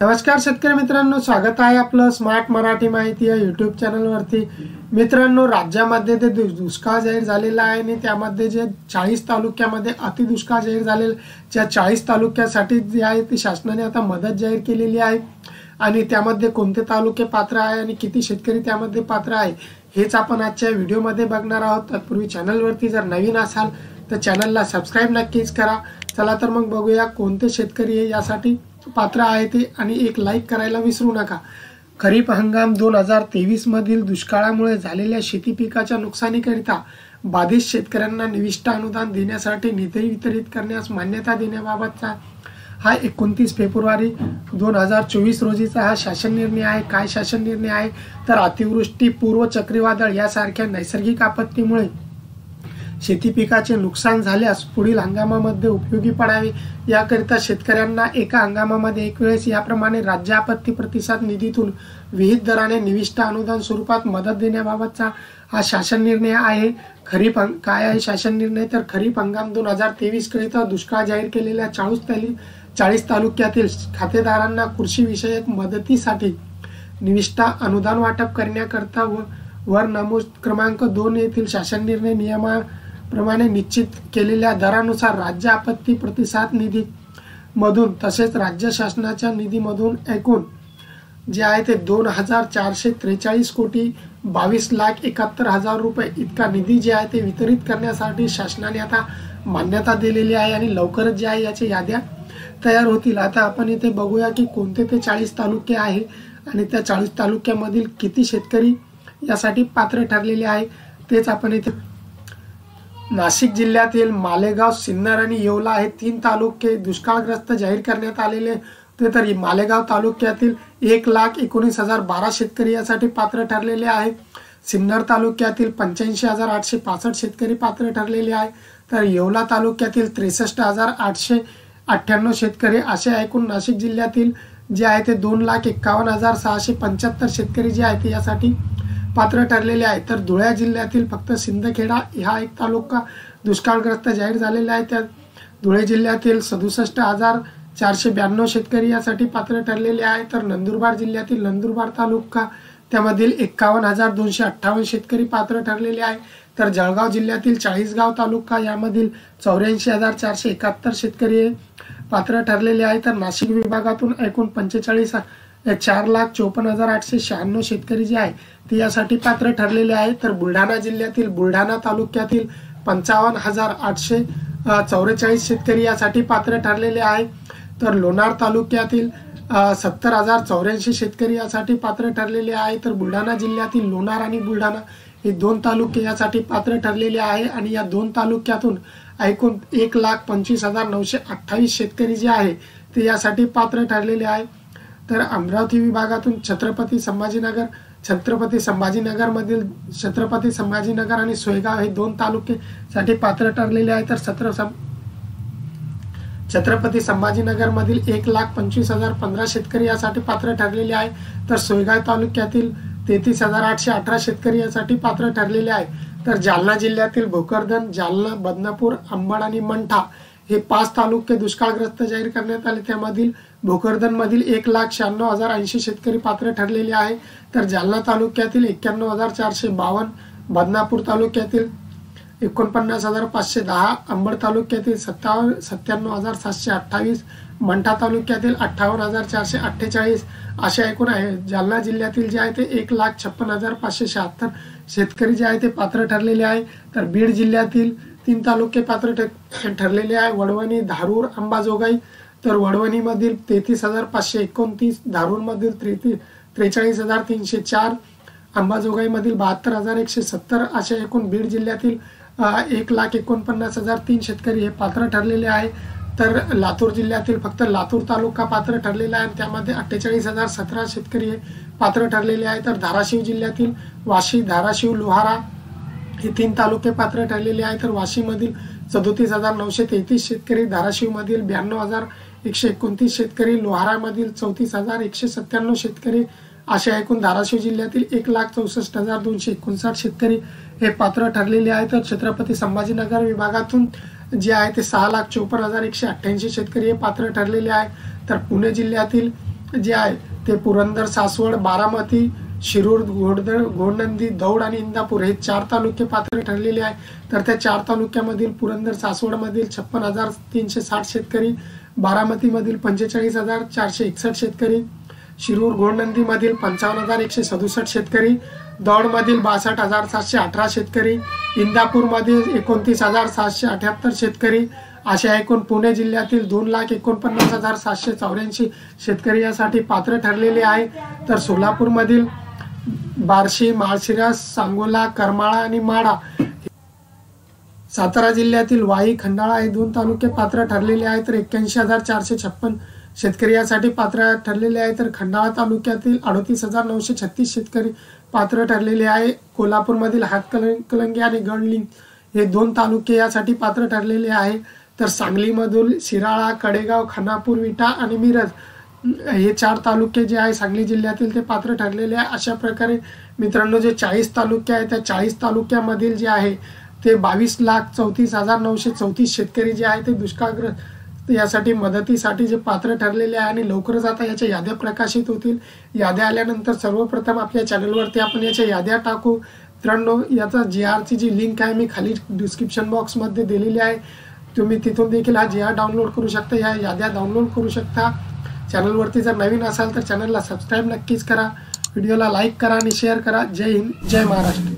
नमस्कार शेतकरी मित्रांनो, स्वागत आहे आपलं स्मार्ट मराठी माहिती या यूट्यूब चॅनलवरती। मित्रांनो, राज्यामध्ये ते दुष्काळ जाहीर झालेला आहे आणि त्यामध्ये जे 40 तालुक्यामध्ये अतिदुष्काळ जाहीर झालेला, ज्या 40 तालुक्यासाठी जे आहे ते शासनाने आता मदत जाहीर केलेली आहे आणि त्यामध्ये कोणते तालुके पात्र आहे आणि किती शेतकरी त्यामध्ये पात्र आहे हेच आपण आजच्या व्हिडिओमध्ये बघणार आहोत। तत्पूर्वी चॅनलवरती जर नवीन असाल तर चॅनलला सबस्क्राइब नक्कीच करा। चला तर मग बघूया कोणते शेतकरी यासाठी पात्र आहे ते आणि एक लाईक करायला विसरू नका। खरीप हंगाम 2023 मधील दुष्काळामुळे झालेल्या शेती पिकाच्या नुकसानीकरिता बाधित शेतकऱ्यांना निविष्ठा अनुदान देण्यासाठी निधी वितरित करण्यास मान्यता देण्याबाबतचा हा 29 फेब्रुवारी 2024 रोजीचा हा शासन निर्णय आहे। काय शासन निर्णय आहे तर अतिवृष्टी, पूर्व चक्रीवादळ यासारख्या नैसर्गिक आपत्तीमुळे शेती पिकाचे नुकसान झाल्यास पुढील हंगामामध्ये उपयोगी पडावे याकरिता शेतकऱ्यांना एका हंगामामध्ये एक वेळेस याप्रमाणे राज्य आपत्ती प्रतिसाद निधीतून विहित दराने निविष्ठा अनुदान स्वरूपात मदत देण्याबाबतचा हा शासन निर्णय आहे। खरीप काय आहे शासन निर्णय तर खरीप हंगाम 2023 करिता दुष्काळ जाहीर केलेल्या 40 तालुक्यातील खातेदारांना कृषी विषयक मदतीसाठी निविष्ठा अनुदान वाटप करण्याकरता वर नमूद क्रमांक 2 येथील शासन निर्णय नियमाप्रमाणे निश्चित केलेल्या दरानुसार राज्य आपत्ती प्रतिसाद निधी मधून तसेच राज्य शासनाच्या निधीमधून एकूण जे आहे ते 2443 कोटी 22,71,000 रुपये इतका निधी जे आहे ते वितरित करण्यासाठी शासनाने आता मान्यता दिलेली आहे आणि लवकरच जे आहे याच्या याद्या तयार होतील। आता आपण इथे बघूया की कोणते ते 40 तालुके आहे आणि त्या 40 तालुक्यामधील किती शेतकरी यासाठी पात्र ठरलेले आहे तेच आपण इथे। नाशिक जिल्ह्यातील मालेगाव, सिन्नर आणि येवला हे 3 तालुके दुष्काळग्रस्त जाहीर करण्यात आलेले होते, तर मालेगाव तालुक्यातील 1,19,012 शेतकरी यासाठी पात्र ठरलेले आहेत। सिन्नर तालुक्यातील 85,865 शेतकरी पात्र ठरलेले आहे, तर येवला तालुक्यातील 63,898 शेतकरी असे एकूण नाशिक जिल्ह्यातील जे आहे ते 2,51,675 शेतकरी जे आहेत यासाठी पात्र ठरलेले आहे। तर धुळे जिल्ह्यातील फक्त सिंदखेडा हा एक तालुका दुष्काळग्रस्त जाहीर झालेला आहे, त्या धुळे जिल्ह्यातील 67,492 शेतकरी यासाठी पात्र ठरलेले आहे। तर नंदुरबार जिल्ह्यातील नंदुरबार तालुका त्यामधील 51,258 शेतकरी पात्र ठरलेले आहे। तर जळगाव जिल्ह्यातील 40गाव तालुका यामधील 84,471 शेतकरी पात्र ठरलेले आहे। तर नाशिक विभागातून एकूण 4,54,896 शेतकरी जे आहे ते यासाठी पात्र ठरलेले आहे। तर बुलढाणा जिल्ह्यातील बुलढाणा तालुक्यातील 55,044 शेतकरी यासाठी पात्र ठरलेले आहे। तर लोणार तालुक्यातील 70,084 शेतकरी यासाठी पात्र ठरलेले आहे। तर बुलढाणा जिल्ह्यातील लोणार आणि बुलढाणा हे 2 तालुके यासाठी पात्र ठरलेले आहे आणि या 2 तालुक्यातून एकूण 1,25,928 शेतकरी जे आहे ते यासाठी पात्र ठरलेले आहे। तर अमरावती विभागातून छत्रपती संभाजीनगर आणि सोयगाव हे 2 तालुक्यासाठी पात्र ठरलेले आहे। तर छत्रपती संभाजीनगर मधील 1,25,015 शेतकरी यासाठी पात्र ठरलेले आहे। तर सोयगाव तालुक्यातील 33,818 शेतकरी यासाठी पात्र ठरलेले आहे। तर जालना जिल्ह्यातील भोकरदन, जालना, बदनापूर, अंबड आणि मंठा हे 5 तालुके दुष्काळग्रस्त जाहीर करण्यात आले, त्यामधील भोकरदन मधील 1,96,080 शेतकरी पात्र ठरलेले आहे। तर जालना तालुक्यातील 91,452, बदनापूर तालुक्यातील 49,510, अंबड तालुक्यातील 97,728, मंठा तालुक्यातील 58,448 अशा एकूण आहे। जालना जिल्ह्यातील जे आहे ते 1,56,576 शेतकरी जे आहे ते पात्र ठरलेले आहे। तर बीड जिल्ह्यातील 3 तालुके पात्र ठरलेले आहे, वडवणी, धारूर, अंबाजोगाई। तर वडवणी मधील 33,529, धारूर मधील 43,304, अंबाजोगाई मधील 72,170 अशा एकूण बीड जिल्ह्यातील 1,49,003 शेतकरी हे पात्र ठरलेले आहे। तर लातूर जिल्ह्यातील फक्त लातूर तालुका पात्र ठरलेला आहे, त्यामध्ये 48,017 शेतकरी हे पात्र ठरलेले आहे। तर धाराशिव जिल्ह्यातील वाशी, धाराशिव, लोहारा हे 3 तालुके पात्र ठरलेले आहे। तर वाशीमधील 37,933 शेतकरी, धाराशिवमधील 92,129 शेतकरी, लोहारामधील 34,197 शेतकरी अशा एकूण धाराशिव जिल्ह्यातील 1,64,259 शेतकरी हे पात्र ठरलेले आहे। तर छत्रपती संभाजीनगर विभागातून जे आहे ते 6,54,188 शेतकरी हे पात्र ठरलेले आहे। तर पुणे जिल्ह्यातील जे आहे ते पुरंदर, सासवड, बारामती, शिरूर, घोडनंदी, दौंड आणि इंदापूर हे 4 तालुके पात्र ठरलेले आहे. तर त्या 4 तालुक्यामधील पुरंदर, सासवडमधील 56,360 शेतकरी, बारामतीमधील 45,461 शेतकरी, शिरूर घोडनंदीमधील 55,167 शेतकरी, दौंडमधील 62,718 शेतकरी, इंदापूरमधील 29,778 शेतकरी, अशा एकूण पुणे जिल्ह्यातील 2,49,784 शेतकरी यासाठी पात्र ठरलेले आहे. तर सोलापूरमधील बार्शी, माळशिरस, सांगोला, करमाळा आणि माढा, सातारा जिल्ह्यातील वाई, खंडाळा हे 2 तालुके पात्र ठरलेले आहेत. तर 81,456 शेतकरी यासाठी पात्र ठरलेले आहे. तर खंडाळा तालुक्यातील 38,936 शेतकरी पात्र ठरलेले आहे. कोल्हापूरमधील हातकलंगी आणि गडलिंग हे 2 तालुके यासाठी पात्र ठरलेले आहे. तर सांगलीमधील शिराळा, कडेगाव, खानापूर, विटा आणि मिरज हे 4 तालुके जे आहे सांगली जिल्ह्यातील ते पात्र ठरलेले आहे. अशा प्रकारे मित्रांनो जे 40 तालुके आहेत त्या 40 तालुक्यामधील जे आहे ते 22,34,934 शेतकरी जे आहे ते दुष्काळग्रस्त यासाठी मदतीसाठी जे पात्र ठरलेले आहे. आणि लवकरच आता याच्या याद्या प्रकाशित होतील. याद्या आल्यानंतर सर्वप्रथम आपल्या चॅनलवरती आपण याच्या याद्या टाकू. मित्रांनो याचा GRची जी लिंक आहे मी खाली डिस्क्रिप्शन बॉक्समध्ये दिलेली आहे. तुम्ही तिथून देखील हा GR डाउनलोड करू शकता, या याद्या डाउनलोड करू शकता. चॅनलवरती जर नवीन असाल तर चॅनलला सबस्क्राईब नक्कीच करा, व्हिडिओला लाईक करा आणि शेअर करा. जय हिंद, जय महाराष्ट्र.